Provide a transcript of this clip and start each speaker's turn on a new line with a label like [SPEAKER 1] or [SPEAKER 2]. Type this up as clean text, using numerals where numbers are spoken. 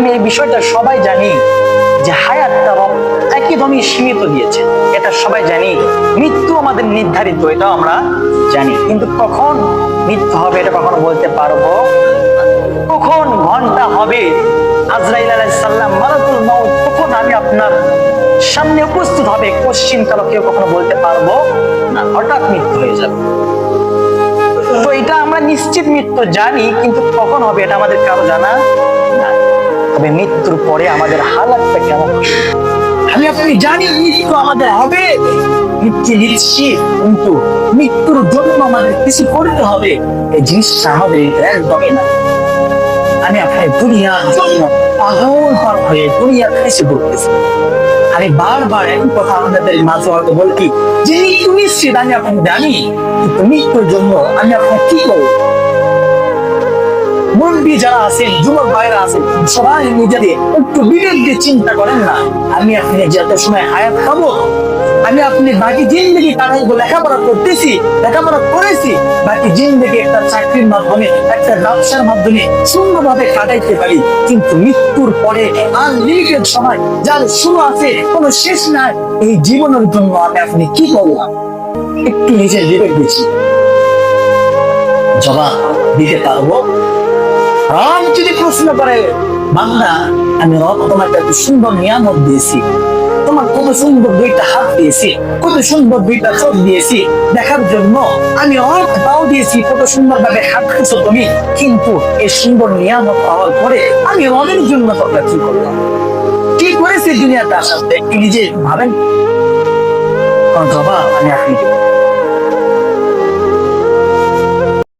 [SPEAKER 1] আমি এই বিষয়টা সবাই জানি যে হায়াতটা রব একদমই সীমিত দিয়েছে, এটা সবাই জানি। মৃত্যু আমাদের নির্ধারিত, এটাও আমরা জানি, কিন্তু কখন মৃত্যু হবে এটা কখনো বলতে পারবো না। কখন ঘন্টা হবে আজরাইল আলাইহিস সালাম মালাকুল মউত কখন আমি আপনার সামনে উপস্থিত হবে কোশ্চিন কালো কেউ কখনো বলতে পারবো না, হঠাৎ মৃত্যু হয়ে যাবে। তো এটা আমরা নিশ্চিত মৃত্যু জানি, কিন্তু কখন হবে এটা আমাদের কারো জানা না। তবে মৃত্যুর পরে আমাদের হালাতটা কেমন, আমি আপনি জানি মৃত্যু আমাদের হবে, মৃত্যু নিশ্চিত, কিন্তু মৃত্যুর জন্য আমাদের কিছু করতে হবে এই জিনিসটা আমাদের একদমই না। আমি আপনার দুনিয়ার জন্য পাগল হয়ে দুনিয়ার কিছু করতেছি। আমি বারবার একই কথা আমাদের মাঝে হয়তো বলছি যে মৃত্যু নিশ্চিত, আমি আপনি জানি, কিন্তু মৃত্যুর জন্য আমি আপনার কি করবো? মুরব্বী যারা আছেন, যুবক ভাইরা আছেন, সবাই নিজেদের একটু বিবেক দিয়ে চিন্তা করেন না। আমি আপনি যত সময় হায়াত পাবো, আমি আপনি বাকি জিন্দগি তারা লেখাপড়া করতেছি, লেখাপড়া করেছি, বাকি জিন্দগি একটা চাকরির মাধ্যমে, একটা ব্যবসার মাধ্যমে সুন্দরভাবে কাটাইতে পারি, কিন্তু মৃত্যুর পরে আনলিমিটেড সময় যার শুরু আছে কোনো শেষ নাই, এই জীবনের জন্য আমি আপনি কি করলাম? একটু নিজের বিবেক দিচ্ছি, জবাব দিতে পারবো? রব যদি প্রশ্ন করে, বান্দা আমি রব তোমাকে এত সুন্দর নিয়ামত দিয়েছি, তোমার কত সুন্দর দুইটা হাত দিয়েছি, কত সুন্দর দুইটা চোখ দিয়েছি দেখার জন্য, আমি অনেক পাও দিয়েছি, কত সুন্দর ভাবে হাঁটতেছো তুমি, কিন্তু এই সুন্দর নিয়ামত পাওয়ার পরে আমি রবের জন্য তোমরা কি করলাম, কি করেছি দুনিয়াতে আসাতে? নিজে ভাবেন, জবাব আমি আপনি